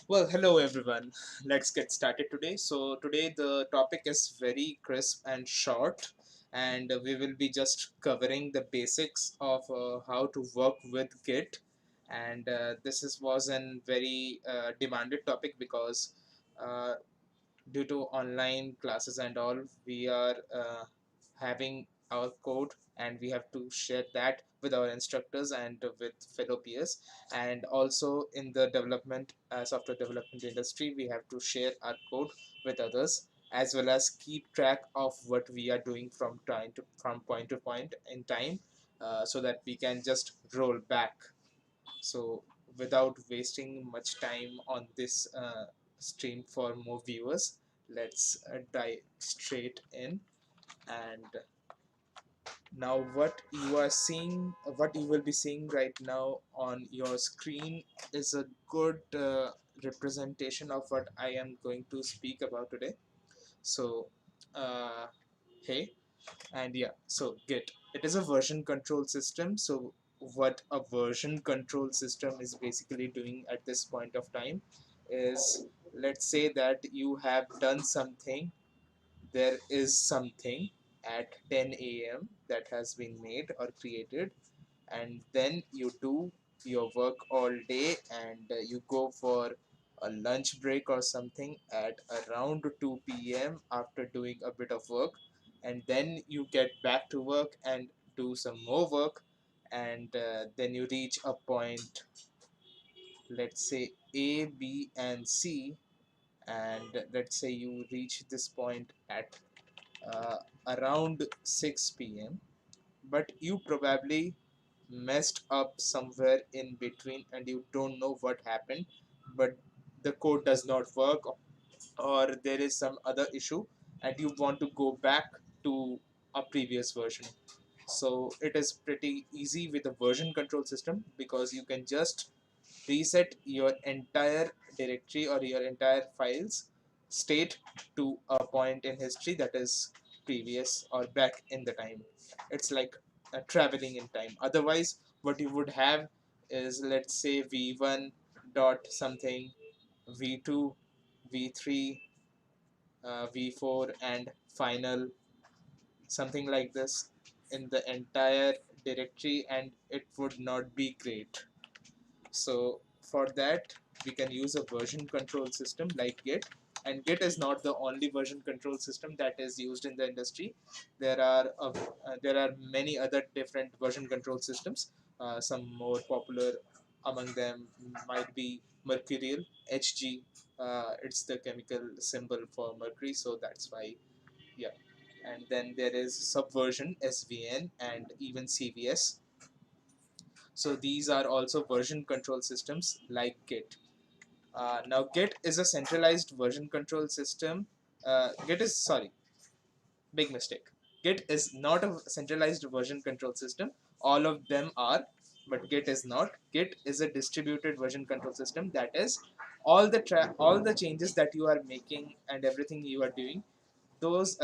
Well, hello everyone. Let's get started today. So, today the topic is very crisp and short, and we will be just covering the basics of how to work with Git. And was a very demanded topic because uh, due to online classes and all, we are having our code and we have to share that with our instructors and with fellow peers. And also in the software development industry, we have to share our code with others, as well as keep track of what we are doing from point to point in time, so that we can just roll back. So without wasting much time on this stream for more viewers, let's dive straight in. And now what you will be seeing right now on your screen is a good representation of what I am going to speak about today. So uh, hey, and yeah, so Git, it is a version control system. So what a version control system is basically doing at this point of time is, let's say that you have done something, there is something at 10 a.m. that has been made or created, and then you do your work all day, and you go for a lunch break or something at around 2 p.m. after doing a bit of work, and then you get back to work and do some more work, and then you reach a point, let's say A, B, and C, and let's say you reach this point at uh, around 6 p.m., but you probably messed up somewhere in between and you don't know what happened, but the code does not work, or there is some other issue and you want to go back to a previous version. So it is pretty easy with a version control system, because you can just reset your entire directory or your entire files state to a point in history that is previous or back in the time. It's like traveling in time. Otherwise, what you would have is, let's say, v1 dot something, v2, v3, v4, and final, something like this in the entire directory, and it would not be great. So for that, we can use a version control system like Git. And Git is not the only version control system that is used in the industry. There are many other different version control systems. Some more popular among them might be Mercurial, Hg. It's the chemical symbol for mercury, so that's why. Yeah. And then there is Subversion, SVN, and even CVS. So these are also version control systems like Git. Now Git is a centralized version control system. Git is, sorry, big mistake. Git is not a centralized version control system. All of them are, but Git is not. Git is a distributed version control system. That is, all the changes that you are making and everything you are doing, those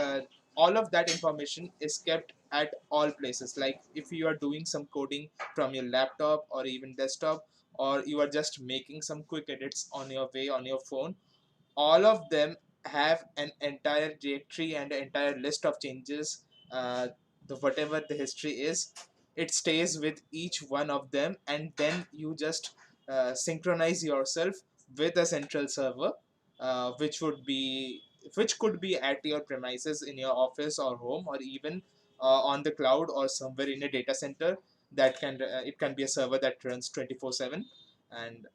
all of that information is kept at all places. Like if you are doing some coding from your laptop or even desktop, or you are just making some quick edits on your way on your phone, all of them have an entire directory and an entire list of changes. Whatever the history is, it stays with each one of them, and then you just synchronize yourself with a central server, which which could be at your premises in your office or home, or even on the cloud or somewhere in a data center. It can be a server that runs 24/7. And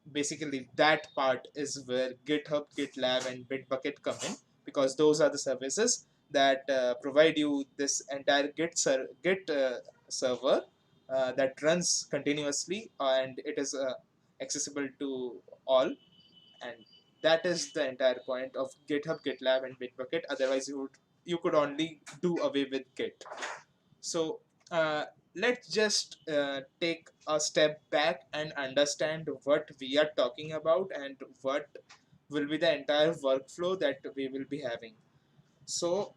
basically that part is where GitHub, GitLab, and BitBucket come in, because those are the services that provide you this entire Git server that runs continuously, and it is accessible to all. And that is the entire point of GitHub, GitLab, and BitBucket. Otherwise, you could only do away with Git. So let's just take a step back and understand what we are talking about and what will be the entire workflow that we will be having. So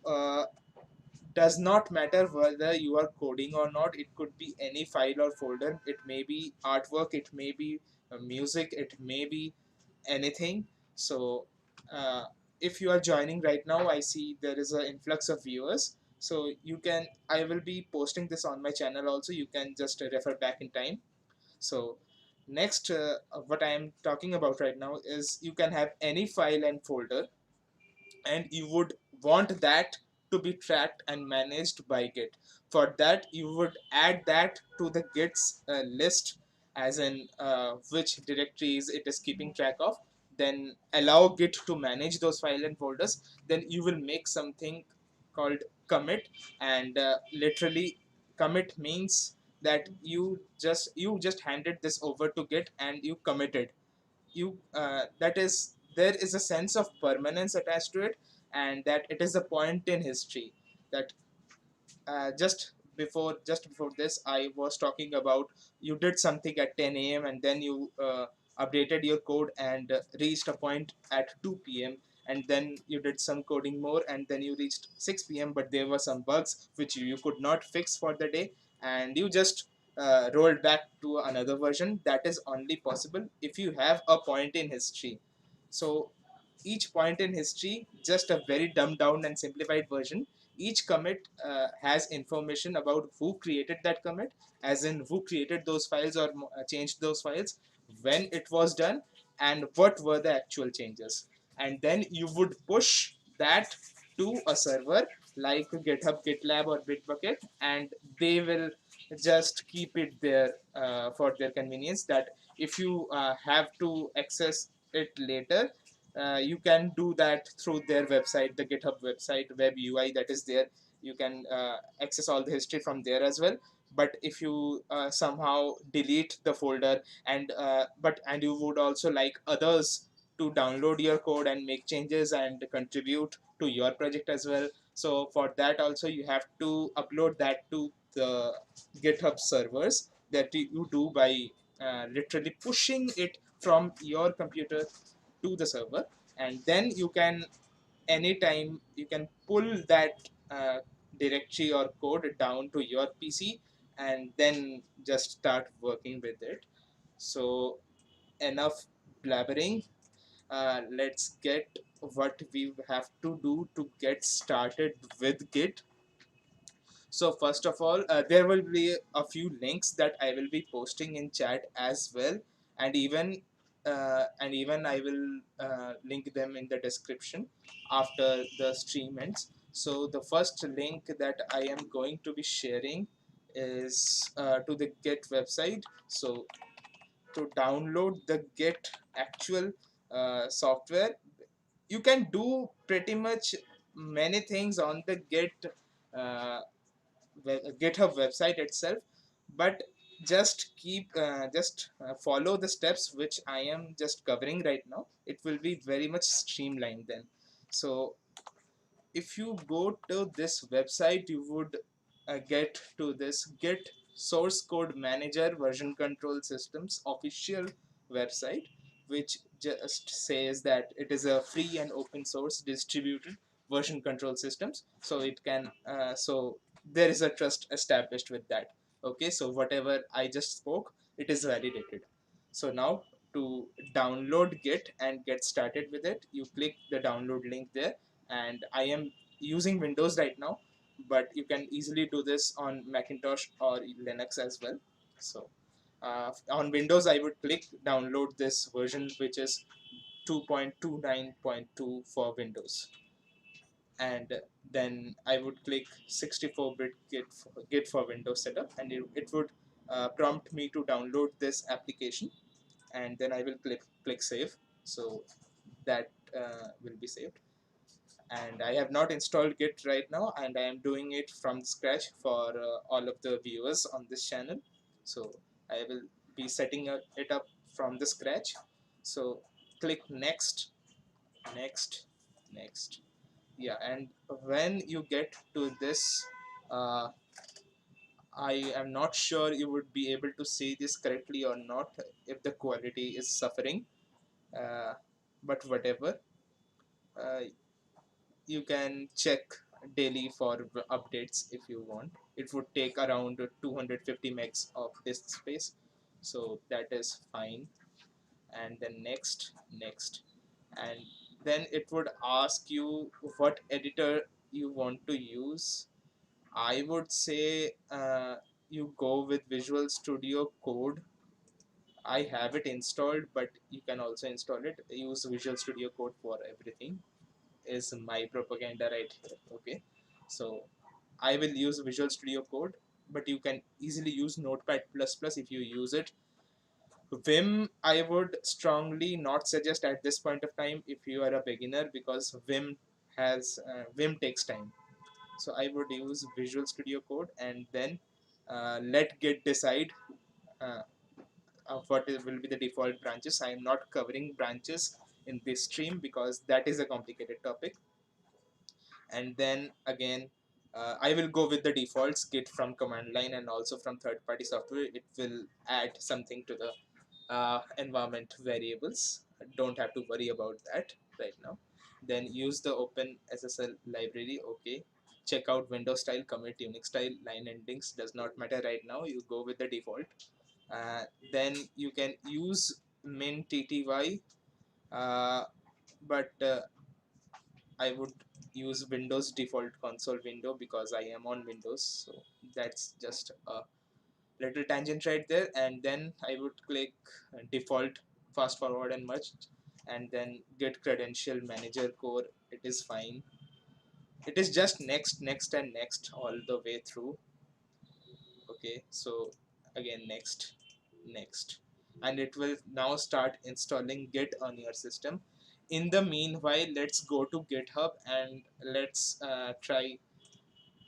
does not matter whether you are coding or not. It could be any file or folder. It may be artwork, it may be music, it may be anything. So if you are joining right now, I see there is an influx of viewers. So you can, I will be posting this on my channel also. You can just refer back in time. So next, what I am talking about right now is you can have any file and folder, and you would want that to be tracked and managed by Git. For that, you would add that to the Git's list, as in which directories it is keeping track of. Then allow Git to manage those files and folders. Then you will make something called commit, and literally commit means that you just handed this over to Git and you committed. You that is, there is a sense of permanence attached to it, and that it is a point in history. That just before this, I was talking about you did something at 10 a.m. and then you updated your code and reached a point at 2 p.m., and then you did some coding more and then you reached 6 p.m., but there were some bugs which you could not fix for the day, and you just rolled back to another version. That is only possible if you have a point in history. So each point in history, just a very dumbed down and simplified version. Each commit has information about who created that commit, as in who created those files or changed those files, when it was done, and what were the actual changes. And then you would push that to a server like GitHub, GitLab, or BitBucket, and they will just keep it there for their convenience. That if you have to access it later, you can do that through their website, the GitHub website, web UI that is there. You can access all the history from there as well. But if you somehow delete the folder, and you would also like others to download your code and make changes and contribute to your project as well. So for that also, you have to upload that to the GitHub servers, that you do by literally pushing it from your computer to the server. And then you can, anytime you can pull that directory or code down to your PC, and then just start working with it. So enough blabbering. Let's get what we have to do to get started with Git. So first of all, there will be a few links that I will be posting in chat as well, and even I will link them in the description after the stream ends. So the first link that I am going to be sharing is to the Git website. So to download the Git actual software, you can do pretty much many things on the uh, GitHub website itself, but just follow the steps which I am just covering right now. It will be very much streamlined then. So if you go to this website, you would get to this Git source code manager version control systems official website, which just says that it is a free and open source distributed version control systems. So it can so there is a trust established with that. Okay, so whatever I just spoke, it is validated. So now, to download Git and get started with it, you click the download link there. And I am using Windows right now, but you can easily do this on Macintosh or Linux as well. So on Windows, I would click download this version, which is 2.29.2 for Windows. And then I would click 64-bit Git for Windows setup, and it would prompt me to download this application, and then I will click save. So that will be saved. And I have not installed Git right now, and I am doing it from scratch for all of the viewers on this channel. So I will be setting it up from the scratch. So click next, next, next. Yeah, and when you get to this, uh, I am not sure you would be able to see this correctly or not, if the quality is suffering. Uh, but whatever. Uh, you can check daily for updates if you want. It would take around 250 megs of disk space, so that is fine. and then next, and then it would ask you what editor you want to use. I would say you go with Visual Studio Code. I have it installed, but you can also install it. Use Visual Studio Code for everything. Is my propaganda right here. Okay, so I will use Visual Studio Code, but you can easily use Notepad++ if you use it. Vim, I would strongly not suggest at this point of time if you are a beginner, because Vim takes time. So I would use Visual Studio Code, and then let Git decide uh, will be the default branches. I am not covering branches in this stream because that is a complicated topic. And then again, I will go with the defaults, Git from command line and also from third-party software. It will add something to the environment variables. Don't have to worry about that right now. Then use the open SSL library. Okay, check out Windows style, commit Unix style, line endings does not matter right now. You go with the default. Then you can use min_tty, but I would use Windows default console window because I am on Windows. So that's just a little tangent right there. And then I would click default, fast forward and merge, and then Git credential manager core. It is fine. It is just next, and next all the way through. Okay, so again next, and it will now start installing Git on your system. In the meanwhile, let's go to GitHub and let's try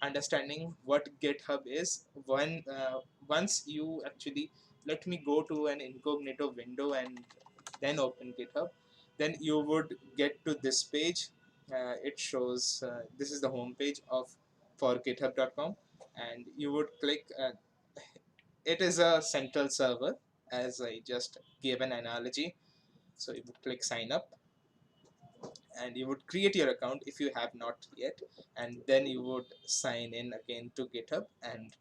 understanding what GitHub is. Once you actually, let me go to an incognito window and then open GitHub, then you would get to this page. It shows this is the home page of for github.com, and you would click it is a central server, as I just gave an analogy. So you would click sign up, and you would create your account if you have not yet, and then you would sign in again to GitHub, and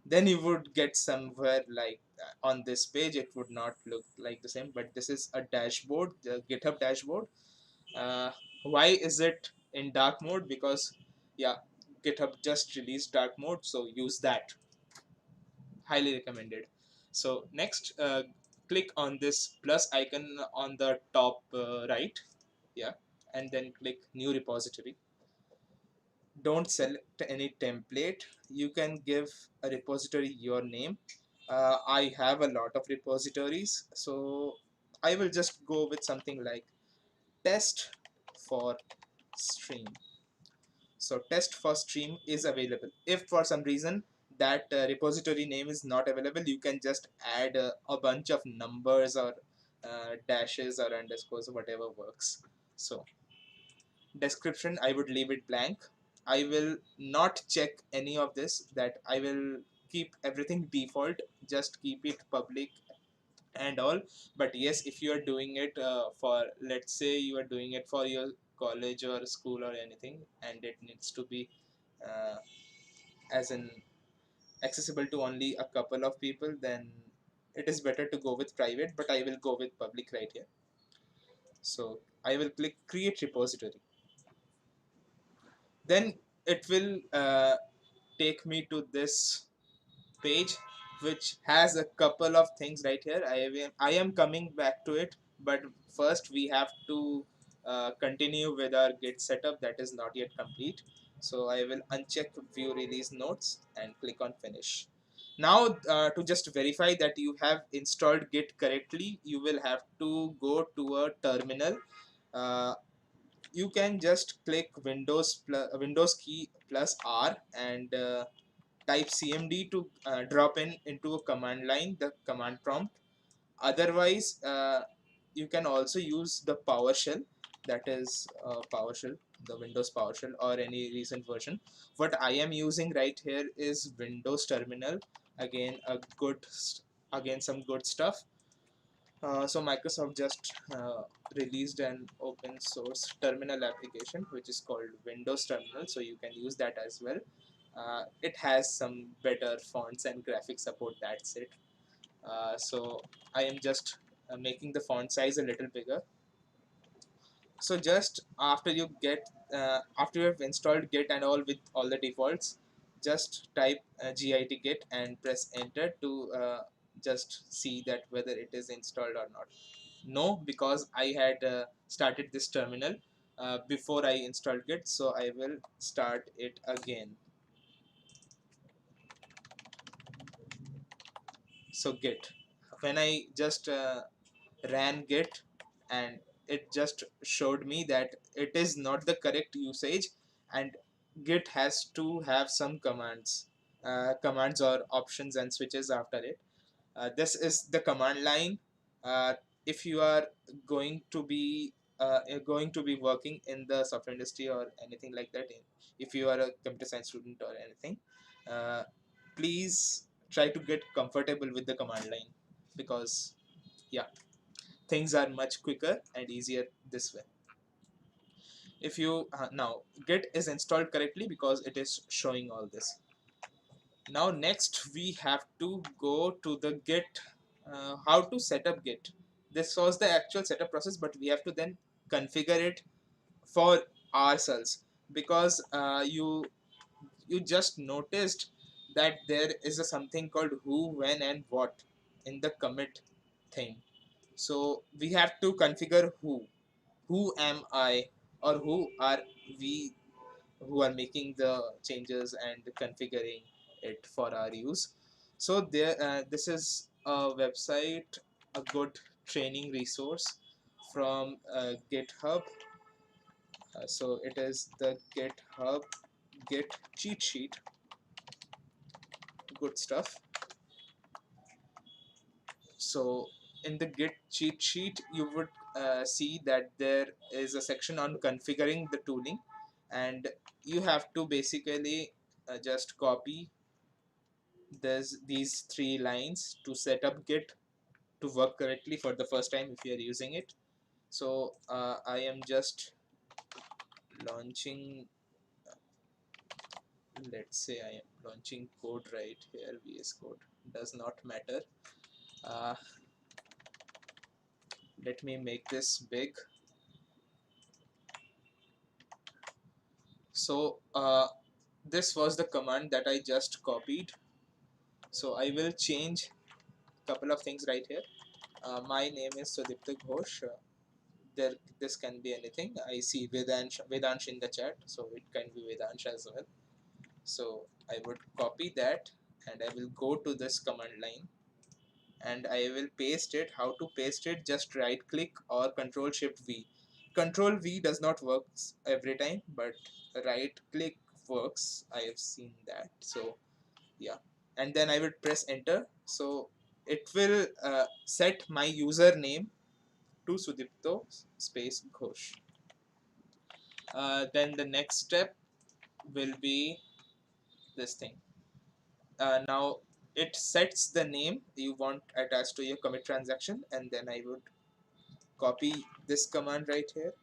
then you would get somewhere like on this page. It would not look like the same, but this is a dashboard, the GitHub dashboard. uh, why is it in dark mode? Because yeah, GitHub just released dark mode, so use that. Highly recommended. So next, click on this plus icon on the top right. Yeah, and then click new repository. Don't select any template. You can give a repository your name. I have a lot of repositories, so I will just go with something like test for stream. So test for stream is available. If for some reason that repository name is not available, you can just add a bunch of numbers or dashes or underscores, whatever works. So description, I would leave it blank. I will not check any of this, that I will keep everything default, just keep it public and all. But yes, if you are doing it for, let's say you are doing it for your college or school or anything, and it needs to be uh, as in accessible to only a couple of people, then it is better to go with private, but I will go with public right here. So I will click create repository. Then it will take me to this page, which has a couple of things right here. I am coming back to it, but first we have to continue with our Git setup that is not yet complete. So I will uncheck view release notes and click on finish. Now to just verify that you have installed Git correctly, you will have to go to a terminal. uh, you can just click Windows key plus R and type cmd to drop in into a command line, the command prompt. Otherwise, you can also use the PowerShell, that is PowerShell, the Windows PowerShell, or any recent version. What I am using right here is Windows Terminal. Again, again some good stuff. So Microsoft just released an open source terminal application which is called Windows Terminal, so you can use that as well. It has some better fonts and graphic support, that's it. So I am just making the font size a little bigger. So just after you get after you have installed Git and all with all the defaults, just type git git and press enter to just see that whether it is installed or not. No, because I had started this terminal before I installed Git, so I will start it again. So Git, when I just ran Git, and it just showed me that it is not the correct usage, and Git has to have some commands or options and switches after it. This is the command line. If you are going to be working in the software industry or anything like that, if you are a computer science student or anything, uh, please try to get comfortable with the command line, because yeah, things are much quicker and easier this way. If you now Git is installed correctly because it is showing all this. Now next we have to go to the Git, how to set up Git. This was the actual setup process, but we have to then configure it for ourselves, because you just noticed that there is a something called who, when, and what in the commit thing. So we have to configure who am I, or who are we, who are making the changes and configuring it for our use. So this is a website, a good training resource from GitHub. So it is the GitHub Git cheat sheet. Good stuff. So in the Git cheat sheet, you would see that there is a section on configuring the tooling, and you have to basically just copy these three lines to set up Git to work correctly for the first time if you are using it. So I am just launching, let's say I am launching code right here. VS Code does not matter. uh, let me make this big. So this was the command that I just copied. So I will change a couple of things right here. My name is Sudipta Ghosh. There, this can be anything. I see Vedansh in the chat, so it can be Vedansh as well. So I would copy that, and I will go to this command line, and I will paste it. How to paste it? Just right click or Control Shift V. Control V does not work every time, but right click works. I have seen that. So yeah, and then I would press enter. So it will set my username to Sudipto space Ghosh. Then the next step will be this thing. Now it sets the name you want attached to your commit transaction, and then I would copy this command right here,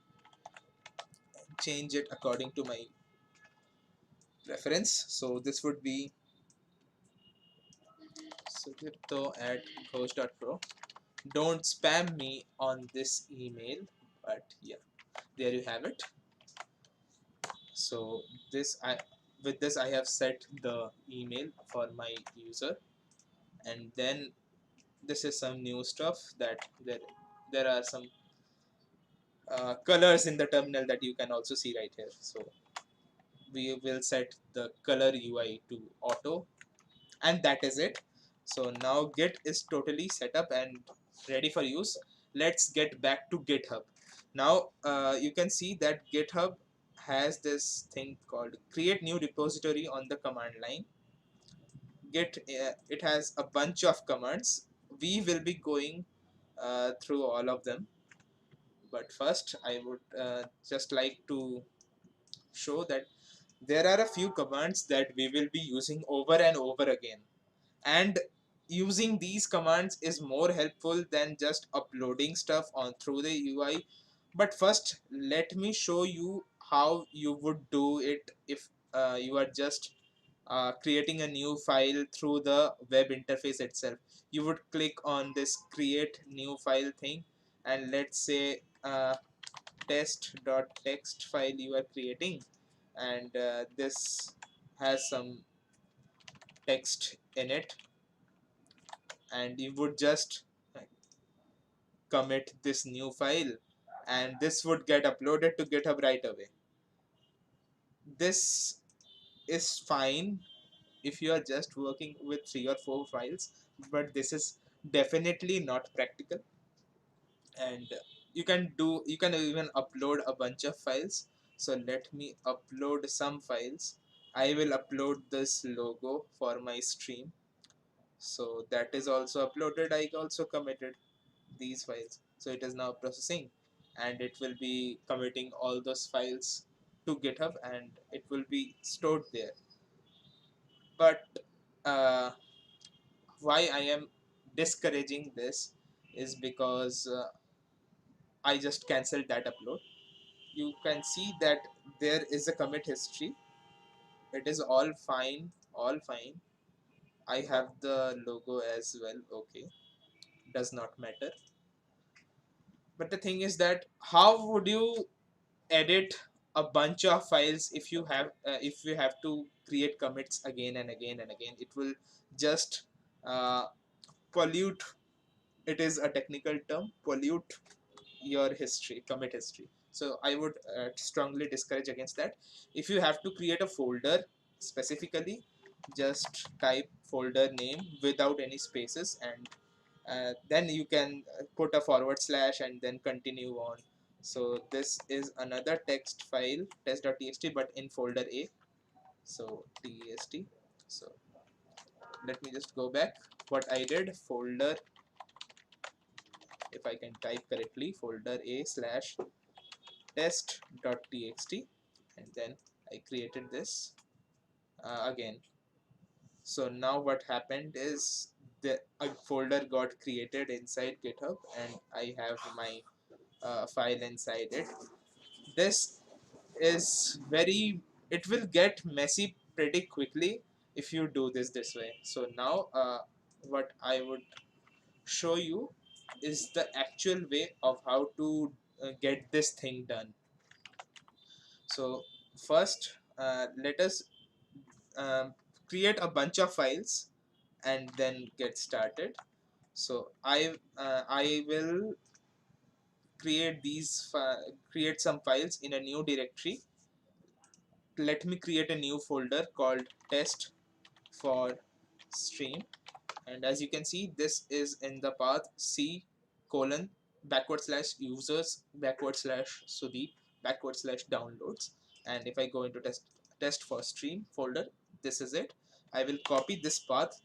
change it according to my preference. So this would be Sudipto at ghost.pro. Don't spam me on this email, but yeah, there you have it. So this I with this I have set the email for my user, and then this is some new stuff that there are some colors in the terminal that you can also see right here. So we will set the color UI to auto, and that is it. So now Git is totally set up and ready for use. Let's get back to GitHub. Now you can see that GitHub has this thing called create new repository on the command line. Git it has a bunch of commands. We will be going through all of them, but first I would just like to show that there are a few commands that we will be using over and over again, and using these commands is more helpful than just uploading stuff on through the UI. But first let me show you how you would do it if you are just creating a new file through the web interface itself. You would click on this create new file thing, and let's say test.txt file you are creating, and this has some text in it, and you would just commit this new file, and this would get uploaded to GitHub right away. This is fine if you are just working with 3 or 4 files, but this is definitely not practical. And you can even upload a bunch of files. So let me upload some files. I will upload this logo for my stream, so that is also uploaded. I also committed these files, so it is now processing, and it will be committing all those files to GitHub, and it will be stored there. But why I am discouraging this is because I just cancelled that upload. You can see that there is a commit history. It is all fine, all fine. I have the logo as well. Okay, does not matter. But the thing is that how would you edit a bunch of files if you have to create commits again and again and again? It will just uh, pollute. It is a technical term, pollute your history, commit history. So I would strongly discourage against that. If you have to create a folder specifically, just type folder name without any spaces, and then you can put a forward slash and then continue on. So this is another text file, test.txt, but in folder A. So txt. So let me just go back. What I did, folder, if I can type correctly, folder A slash test.txt, and then I created this again. So now what happened is the a folder got created inside GitHub, and I have my file inside it. This is very, it will get messy pretty quickly if you do this way. So now what I would show you is the actual way of how to get this thing done. So first, let us create a bunch of files and then get started. So I will create some files in a new directory. Let me create a new folder called test for stream, and as you can see, this is in the path C colon /users /Sudeep /downloads. And if I go into test for stream folder, this is it. I will copy this path.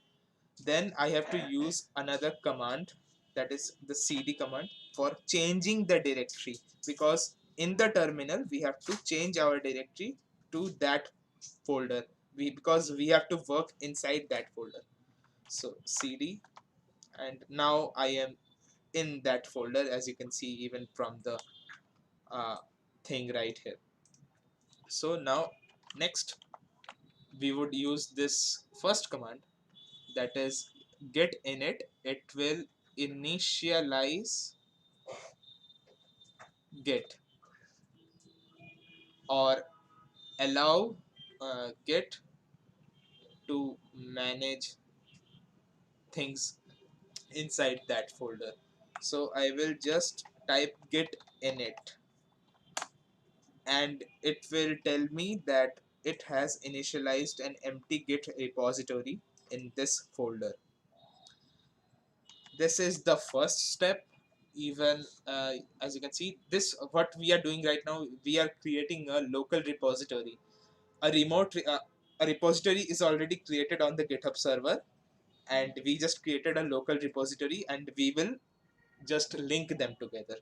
Then I have to use another command, that is the cd command, for changing the directory, because in the terminal we have to change our directory to that folder, because we have to work inside that folder. So cd, and now I am in that folder, as you can see even from the uh, thing right here. So now next we would use this first command, that is Git Init. It will initialize Git, or allow Git to manage things inside that folder. So I will just type Git Init, and it will tell me that it has initialized an empty Git repository in this folder. This is the first step. Even as you can see, this what we are doing right now, we are creating a local repository. A a repository is already created on the GitHub server, and we just created a local repository, and we will just link them together.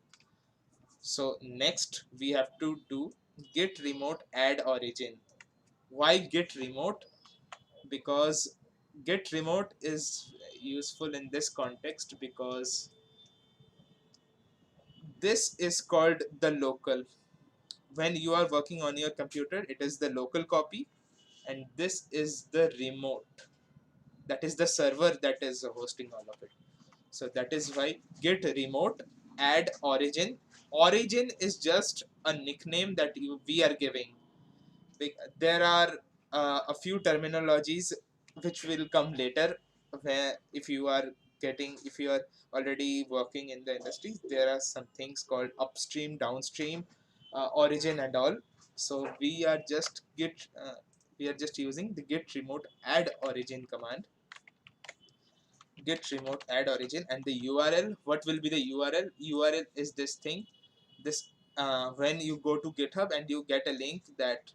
So next we have to do git remote add origin. Why git remote? Because git remote is useful in this context, because this is called the local. When you are working on your computer, it is the local copy, and this is the remote, that is the server that is hosting all of it. So that is why git remote add origin. Origin is just a nickname that we are giving. There are a few terminologies which will come later, where if you are already working in the industry, there are some things called upstream, downstream, origin and all. So we are just using the git remote add origin command. Git remote add origin, and the url, what will be the url is this thing. This When you go to GitHub and you get a link that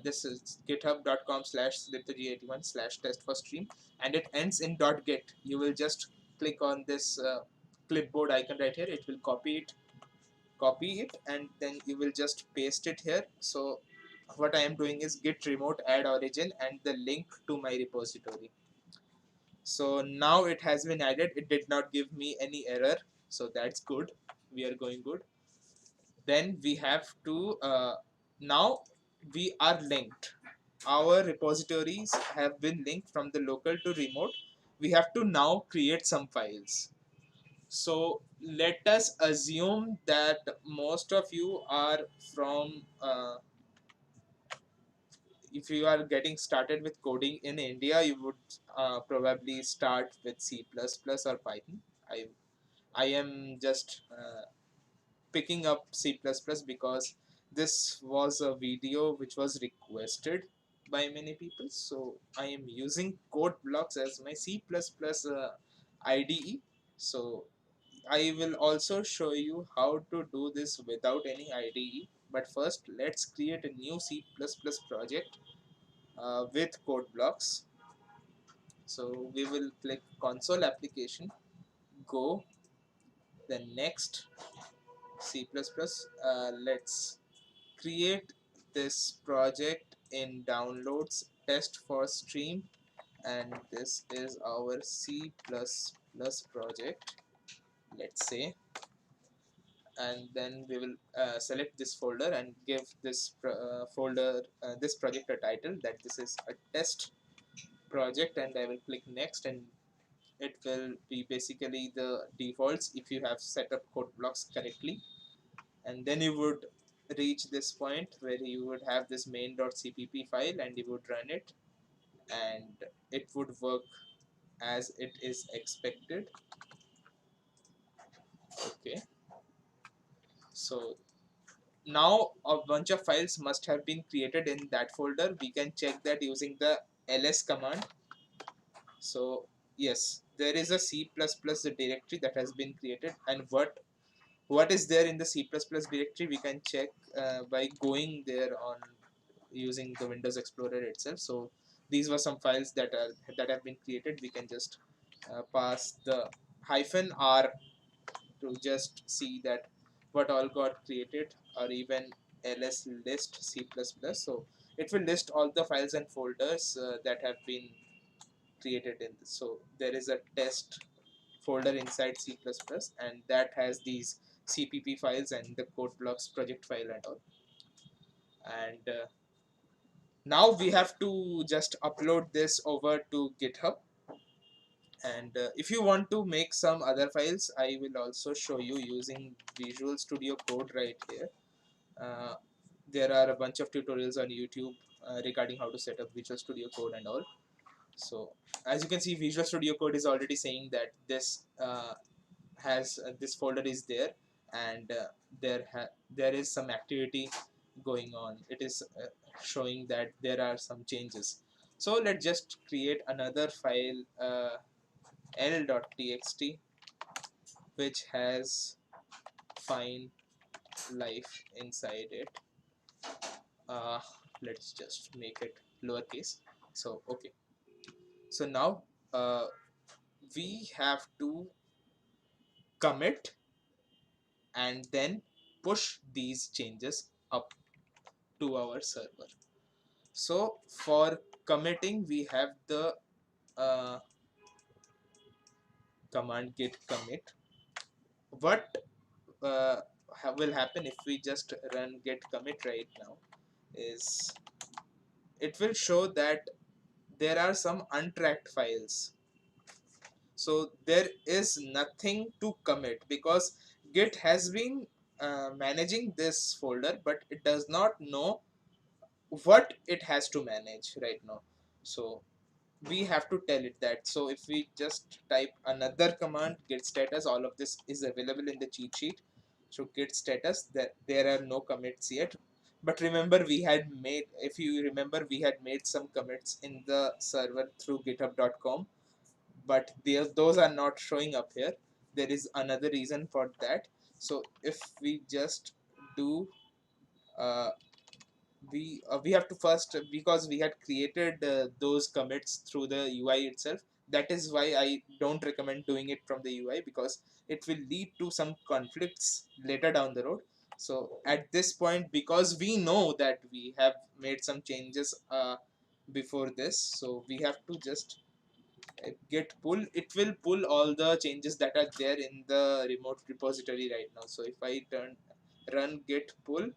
this is github.com/liptg81/test for stream, and it ends in .git, you will just click on this clipboard icon right here. It will copy it, and then you will just paste it here. So what I am doing is git remote add origin and the link to my repository. So now it has been added. It did not give me any error, so that's good. We are going good. Then we have to now we are linked. Our repositories have been linked from the local to remote. We have to now create some files. So let us assume that most of you are from if you are getting started with coding in India, you would probably start with C++ or Python. I am just picking up C++ because this was a video which was requested by many people. So I am using code blocks as my C++ IDE. So I will also show you how to do this without any IDE. But first, let's create a new C++ project with code blocks. So we will click console application, go, then next, C++. Let's create this project in downloads test for stream, and this is our C++ project, let's say. And then we will select this folder and give this this project a title, that this is a test project, and I will click next, and it will be basically the defaults if you have set up code blocks correctly. And then you would reach this point where you would have this main.cpp file, and you would run it, and it would work as it is expected. Okay, so now a bunch of files must have been created in that folder. We can check that using the ls command. So yes, there is a C++ directory that has been created, and what is there in the C++ directory we can check by going there on using the Windows Explorer itself. So these were some files that have been created. We can just pass the -r to just see that what all got created, or even ls list C++. So it will list all the files and folders that have been created in this. So there is a test folder inside C++, and that has these CPP files and the code blocks project file and all. And now we have to just upload this over to GitHub. And if you want to make some other files, I will also show you using Visual Studio Code right here. Uh, there are a bunch of tutorials on YouTube regarding how to set up Visual Studio Code and all. So as you can see, Visual Studio Code is already saying that this has this folder is there, and there is some activity going on. It is showing that there are some changes. So let's just create another file, l.txt, which has find life inside it. uh, let's just make it lowercase. So okay, so now uh, we have to commit and then push these changes up to our server. So for committing, we have the uh, command git commit. What will happen if we just run git commit right now is it will show that there are some untracked files. So there is nothing to commit because Git has been managing this folder, but it does not know what it has to manage right now. So we have to tell it that. So if we just type another command, git status, all of this is available in the cheat sheet. So git status, that there are no commits yet. But remember, we had made, if you remember, we had made some commits in the server through github.com, but those are not showing up here. There is another reason for that. So if we just do we have to first, because we had created those commits through the UI itself. That is why I don't recommend doing it from the UI, because it will lead to some conflicts later down the road. So at this point, because we know that we have made some changes before this, so we have to just git pull. It will pull all the changes that are there in the remote repository right now. So if I run git pull,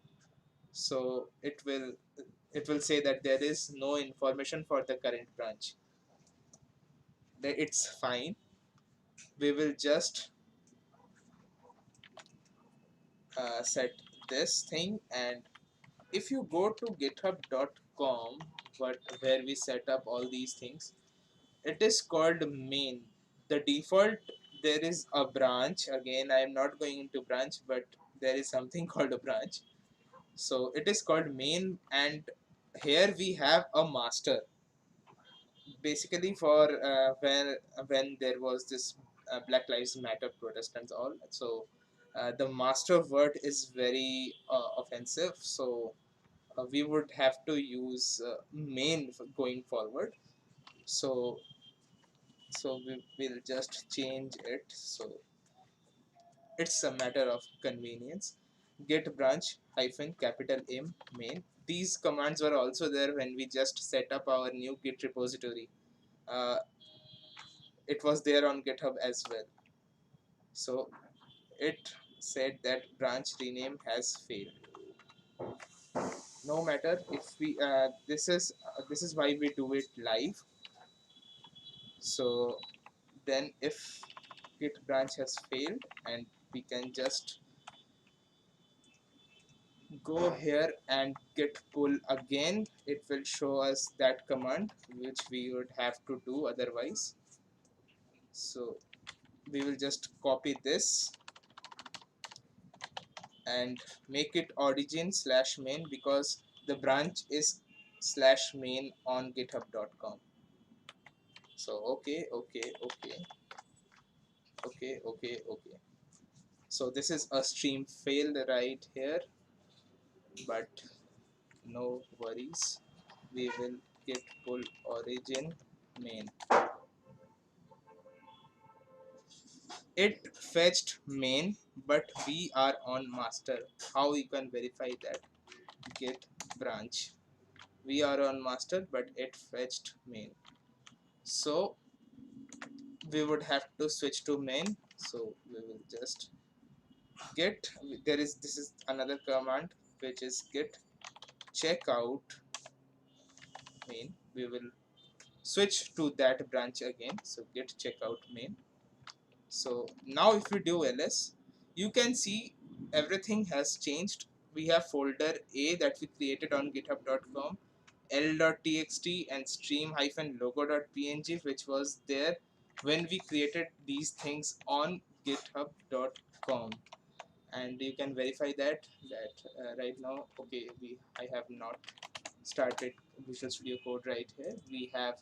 so it will say that there is no information for the current branch. It's fine. We will just set this thing, and if you go to github.com, where we set up all these things, it is called main. The default, there is a branch. Again, I am not going into branch, but there is something called a branch. So it is called main, and here we have a master. Basically, for when there was this Black Lives Matter protest and all, so the master word is very offensive. So we would have to use main going forward. So we will just change it. So it's a matter of convenience. Git branch hyphen capital M main. These commands were also there when we just set up our new Git repository. Uh, it was there on GitHub as well. So it said that branch rename has failed. No matter if we this is why we do it live. So then if git branch has failed, and we can just go here and git pull again, it will show us that command which we would have to do otherwise. So we will just copy this and make it origin slash main, because the branch is slash main on github.com. So okay. So this is a stream failed right here, but no worries. We will git pull origin main. It fetched main, but we are on master. How you can verify that? Git branch. We are on master, but it fetched main. So we would have to switch to main. So we will just git. This is another command which is git checkout main. We will switch to that branch again. So git checkout main. So now if we do ls, you can see everything has changed. We have folder A that we created on github.com, l.txt and stream-logo.png, which was there when we created these things on github.com. And you can verify that right now. Okay, I have not started Visual Studio Code right here. We have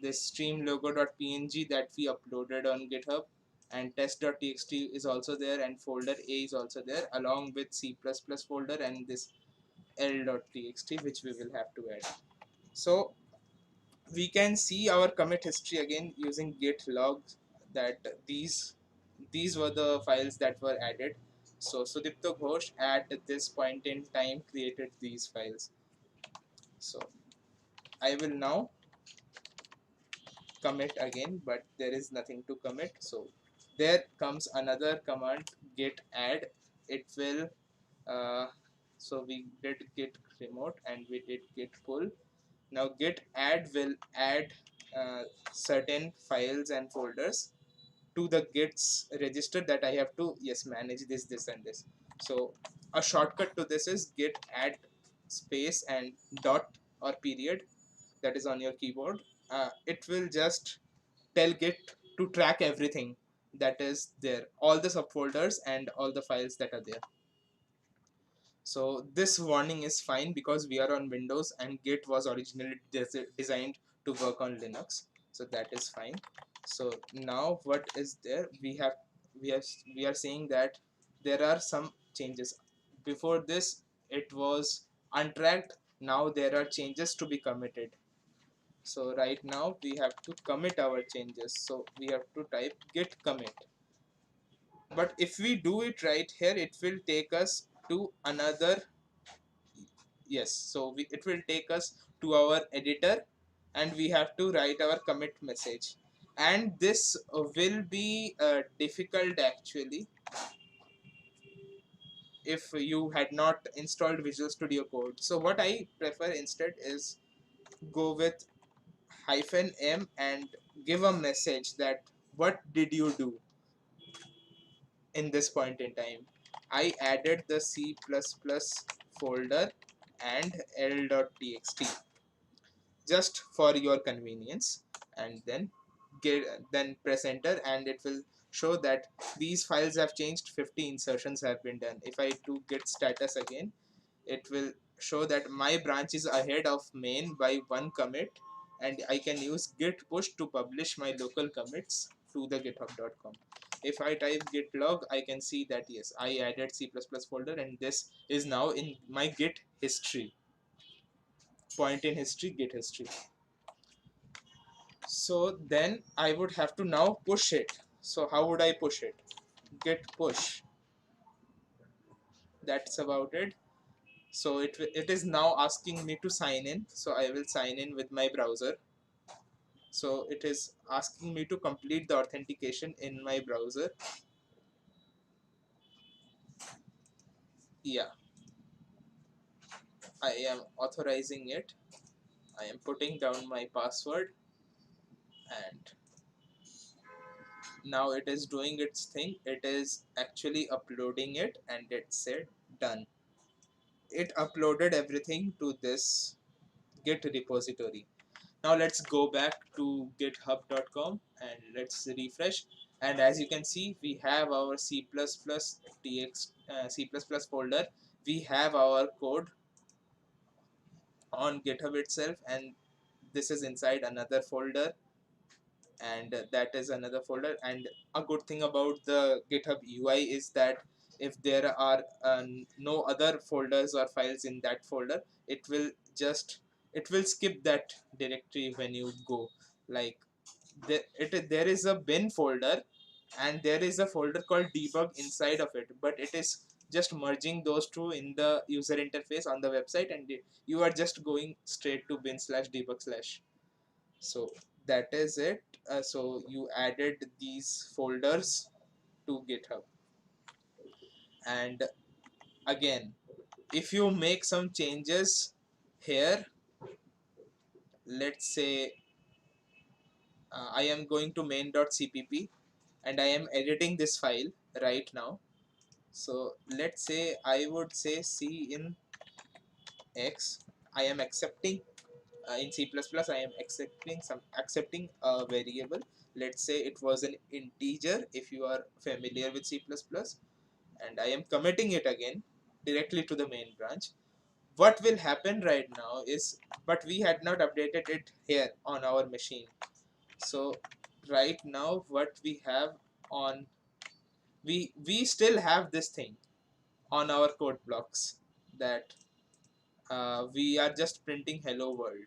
this stream logo.png that we uploaded on GitHub, and test.txt is also there, and folder A is also there, along with C++ folder and this l.txt, which we will have to add. So we can see our commit history again using git logs, that these were the files that were added. So Sudipto Ghosh at this point in time created these files. So I will now commit again, but there is nothing to commit. So there comes another command, git add. It will so we did git remote and we did git pull. Now git add will add certain files and folders to the git's register that I have to manage this and this. So a shortcut to this is git add space and dot or period that is on your keyboard. It will just tell git to track everything that is there, all the subfolders and all the files that are there. So this warning is fine because we are on Windows and Git was originally designed to work on Linux. So that is fine. So now what is there? We are saying that there are some changes. Before this it was untracked. Now there are changes to be committed. So right now we have to commit our changes. So we have to type git commit. But if we do it right here, it will take us to another. Yes, so it will take us to our editor and we have to write our commit message, and this will be difficult actually if you had not installed Visual Studio Code. So what I prefer instead is go with -m and give a message that what did you do in this point in time. I added the C++ folder and l.txt just for your convenience, and then press enter and it will show that these files have changed, 50 insertions have been done. If I do git status again, it will show that my branch is ahead of main by one commit, and I can use git push to publish my local commits to the github.com. If I type git log, I can see that yes, I added C++ folder and this is now in my git history, point in history, git history. So then I would have to now push it. So how would I push it? Git push. That's about it. So it is now asking me to sign in. So I will sign in with my browser. So it is asking me to complete the authentication in my browser. Yeah, I am authorizing it. I am putting down my password and now it is doing its thing. It is actually uploading it and it said done. It uploaded everything to this Git repository. Now let's go back to github.com and let's refresh. And as you can see, we have our C++ folder. We have our code on GitHub itself, and this is inside another folder, and that is another folder. And a good thing about the GitHub UI is that if there are no other folders or files in that folder, it will just it will skip that directory when you go. Like there is a bin folder and there is a folder called debug inside of it, but it is just merging those two in the user interface on the website, and you are just going straight to bin/debug/. So that is it. So you added these folders to GitHub, and again, if you make some changes here, let's say I am going to main.cpp and I am editing this file right now. So let's say I would say C in X. I am accepting in C++. I am accepting a variable. Let's say it was an integer. If you are familiar with C++, and I am committing it again directly to the main branch. What will happen right now is, but we had not updated it here on our machine. So right now what we have on, we still have this thing on our code blocks that we are just printing hello world.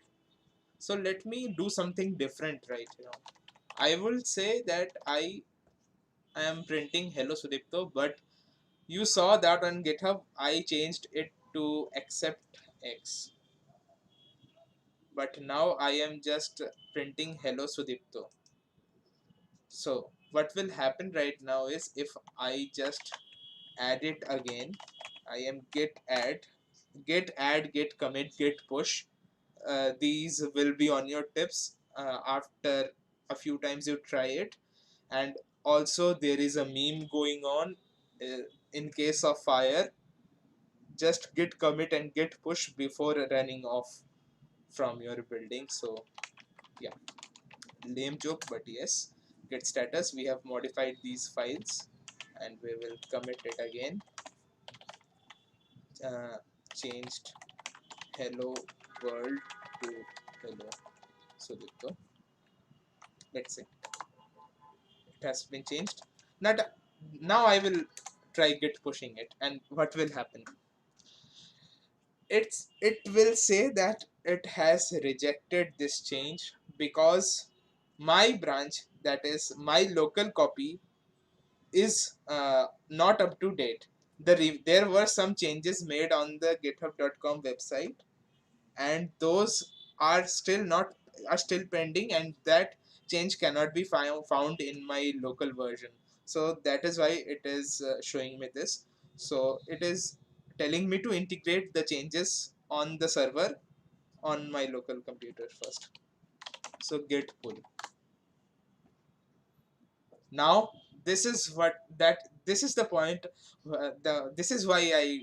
So let me do something different right now. I will say that I am printing hello Sudipto, but you saw that on GitHub I changed it to accept X, but now I am just printing hello Sudipto. So what will happen right now is if I just add it again, I am git add, git commit, git push. these will be on your tips after a few times you try it. And also there is a meme going on, in case of fire, just git commit and git push before running off from your building. So yeah, lame joke, but yes. Git status, we have modified these files and we will commit it again. Changed hello world to hello Sudipto. Let's see, it has been changed. Not now. I will try git pushing it, and what will happen? It will say that it has rejected this change because my branch, that is my local copy, is not up to date. There were some changes made on the github.com website, and those are still pending, and that change cannot be found in my local version. So that is why it is showing me this. So it is telling me to integrate the changes on the server on my local computer first. So git pull. Now this is the point. This is why I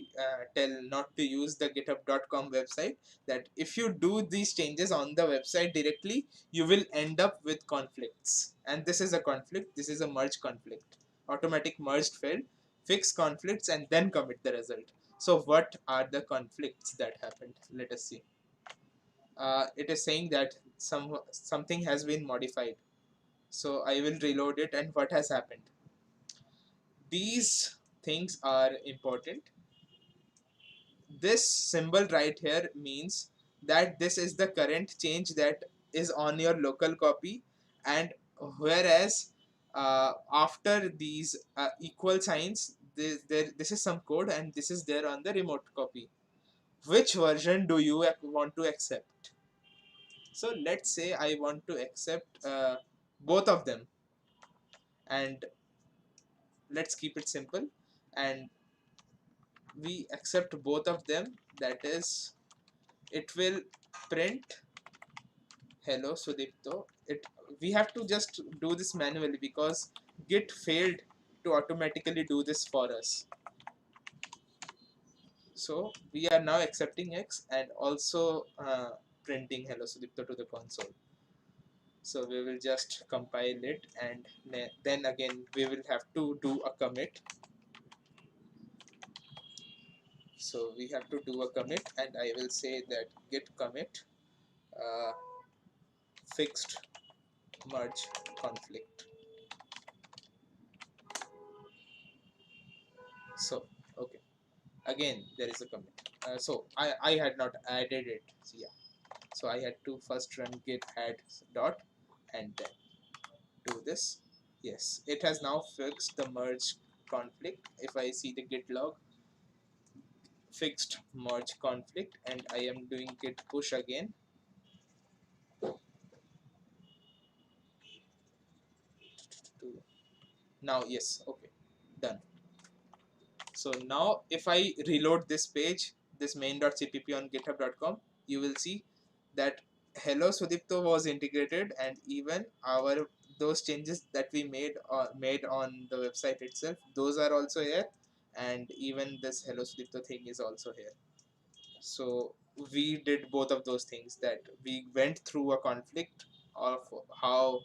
tell not to use the github.com website, that if you do these changes on the website directly, you will end up with conflicts, and this is a conflict. This is a merge conflict. Automatic merged failed. Fix conflicts and then commit the result. So what are the conflicts that happened? Let us see. It is saying that something has been modified. So I will reload it, and what has happened? These things are important. This symbol right here means that this is the current change that is on your local copy, and whereas after these equal signs, this is some code, and this is there on the remote copy. Which version do you want to accept? So let's say I want to accept both of them, and let's keep it simple, and we accept both of them. That is, it will print hello Sudipto. It We have to just do this manually because git failed to automatically do this for us. So we are now accepting x and also printing hello Sudipto to the console. So we will just compile it, and then again we will have to do a commit. So we have to do a commit, and I will say that git commit uh, fixed merge conflict. So okay, again there is a commit. So I had not added it. So yeah, so I had to first run git add dot and then do this. Yes, it has now fixed the merge conflict. If I see the git log, fixed merge conflict, and I am doing git push again. Now yes, okay, done. So now if I reload this page, this main.cpp on github.com, you will see that hello Sudipto was integrated, and even our those changes that we made on the website itself, those are also here, and even this hello Sudipto thing is also here. So we did both of those things, that we went through a conflict of how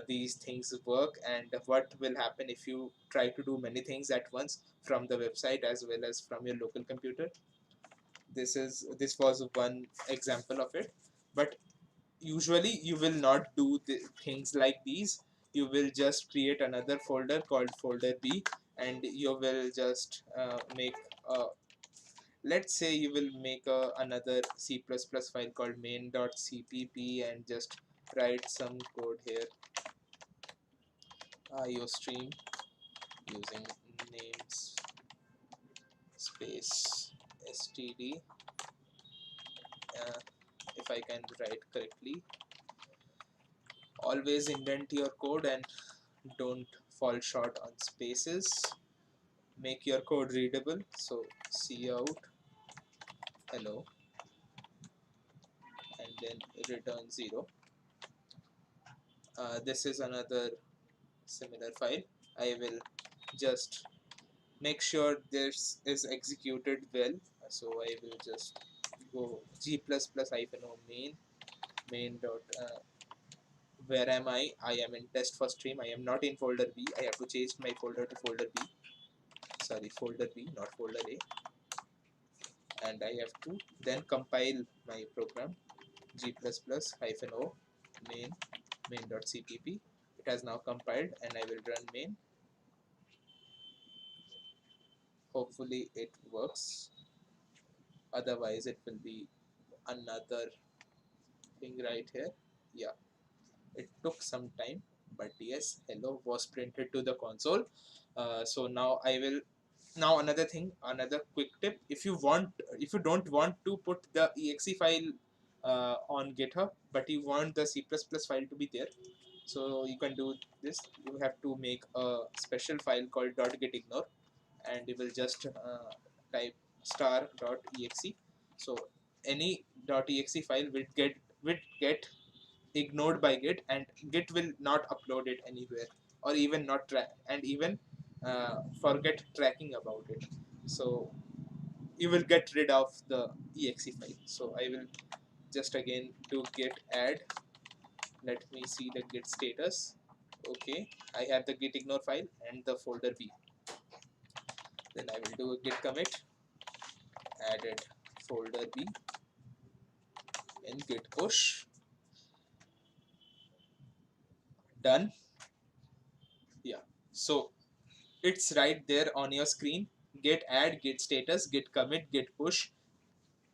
these things work and what will happen if you try to do many things at once from the website as well as from your local computer. This was one example of it, but usually you will not do things like these. You will just create another folder called folder B, and you will just make a, let's say you will make another C++ file called main.cpp and just write some code here, iostream using names space std, uh, if I can write correctly. Always indent your code and don't fall short on spaces. Make your code readable. So cout hello, and then return 0. This is another similar file. I will just make sure this is executed well. So I will just go g++ -o main dot where am I am in test for stream. I am not in folder B. I have to change my folder to folder B. Sorry, folder B, not folder A. And I have to then compile my program g++ -o main.cpp. It has now compiled and I will run main. Hopefully it works. Otherwise it will be another thing right here. Yeah, it took some time, but yes, hello was printed to the console. So now I will another thing, another quick tip. If you don't want to put the exe file on GitHub, but you want the C++ file to be there, so you can do this. You have to make a special file called .gitignore, and you will just type star.exe. So any .exe file will get ignored by Git, and Git will not upload it anywhere, or even not track, and even forget tracking about it. So you will get rid of the exe file. So I will just again do git add. Let me see the git status. Okay, I have the git ignore file and the folder B. Then I will do a git commit, added folder B, and git push. Done. Yeah. So it's right there on your screen. Git add, git status, git commit, git push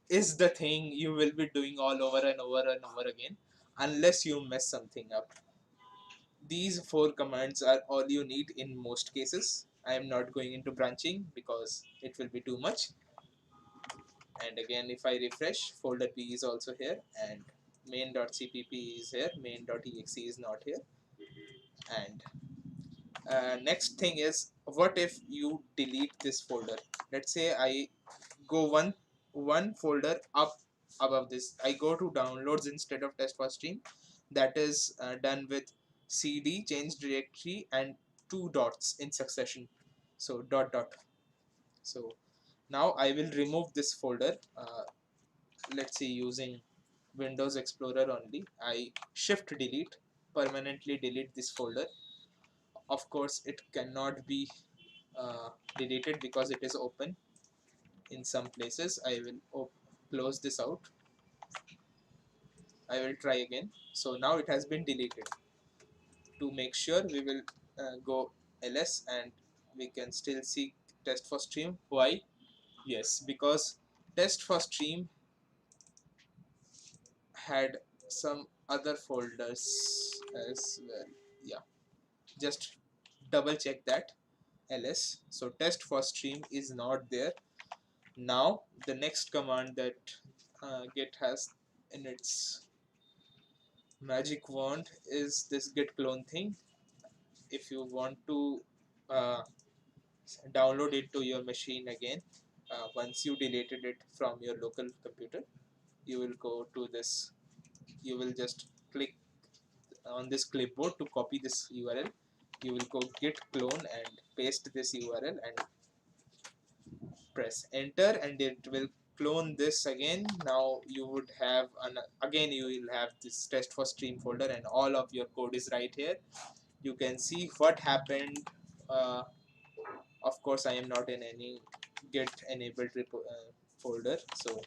is the thing you will be doing all over and over and over again, unless you mess something up. These 4 commands are all you need in most cases. I am not going into branching because it will be too much. And again, if I refresh, folder B is also here, and main.cpp is here, main.exe is not here. And next thing is, what if you delete this folder? Let's say I go one folder up above this. I go to downloads instead of test for stream. That is done with cd change directory and 2 dots in succession. So dot dot. So now I will remove this folder. Let's see, using Windows Explorer only. I shift delete, permanently delete this folder. Of course, it cannot be deleted because it is open in some places. I will close this out. I will try again. So now it has been deleted. To make sure, we will go ls, and we can still see test for stream. Why? Yes, because test for stream had some other folders as well. Yeah, just double check that. Ls, so test for stream is not there. Now the next command that Git has in its magic wand is this git clone thing. If you want to uh, download it to your machine again, once you deleted it from your local computer, you will go to this. You will just click on this clipboard to copy this URL. You will go git clone and paste this URL and press enter, and it will clone this again. Now you would have again you will have this test for stream folder, and all of your code is right here. You can see what happened. uh, of course I am not in any git enabled folder. So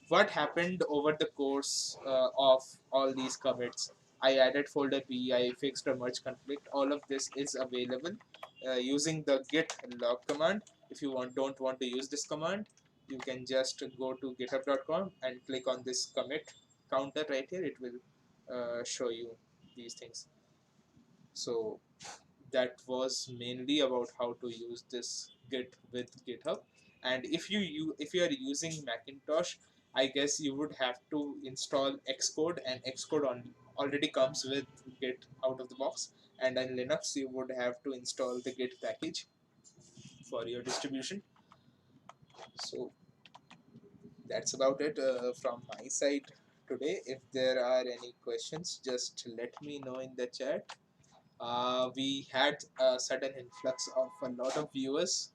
what happened over the course of all these commits? I added folder B, I fixed a merge conflict. All of this is available using the git log command. If you don't want to use this command, you can just go to github.com and click on this commit counter right here. It will show you these things. So that was mainly about how to use this Git with GitHub. And if you are using Macintosh, I guess you would have to install Xcode, and Xcode already comes with Git out of the box. And in Linux, you would have to install the Git package for your distribution. So that's about it from my side today. If there are any questions, just let me know in the chat. We had a sudden influx of a lot of viewers.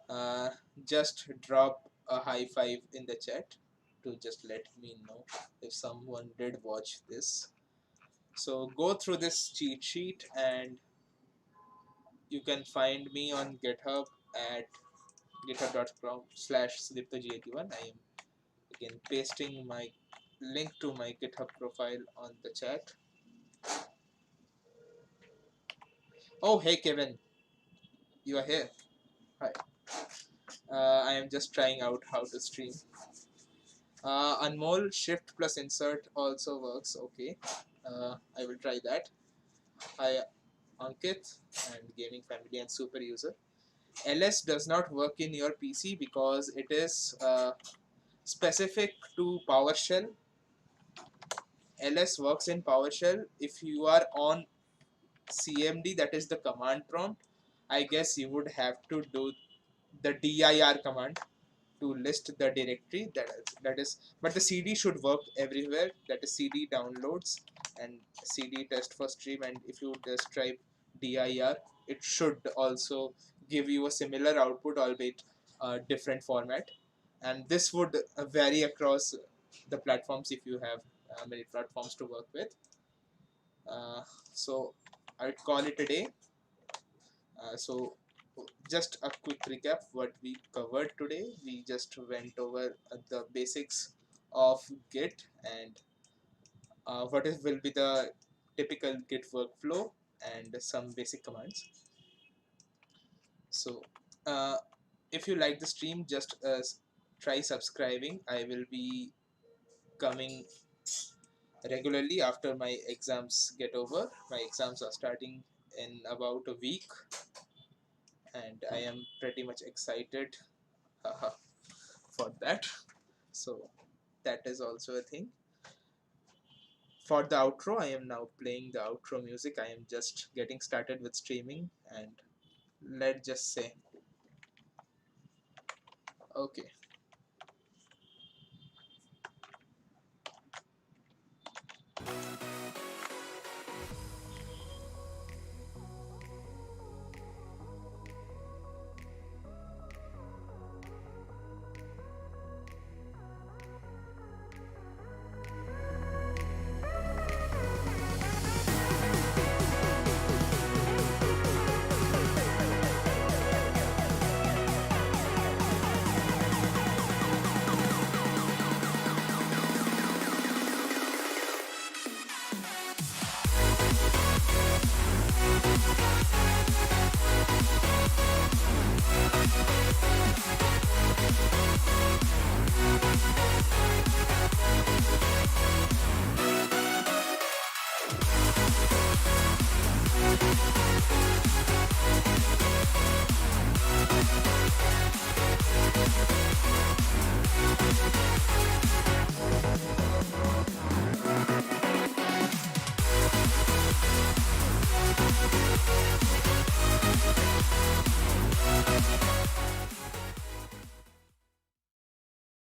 Uh, just drop a high five in the chat to just let me know if someone did watch this. So go through this cheat sheet, and you can find me on GitHub at github.com/sliptog81. I am again pasting my link to my GitHub profile on the chat. Oh, hey Kevin, you are here. Hi. I am just trying out how to stream. Unmol shift plus insert also works. Okay, I will try that. Hi Ankit and gaming family and super user. ls does not work in your PC because it is specific to PowerShell. ls works in PowerShell if you are on cmd, that is the command prompt. I guess you would have to do the dir command to list the directory, that is, but the cd should work everywhere, that is cd downloads and cd test for stream, and if you just type dir, it should also give you a similar output, albeit different format, and this would vary across the platforms if you have many platforms to work with. So I'd call it a day. So just a quick recap what we covered today. We just went over the basics of Git and will be the typical Git workflow and some basic commands. So if you like the stream, just try subscribing. I will be coming regularly after my exams get over. My exams are starting in about a week, and I am pretty much excited for that. So that is also a thing. For the outro, I am now playing the outro music. I am just getting started with streaming, and let's just say, okay.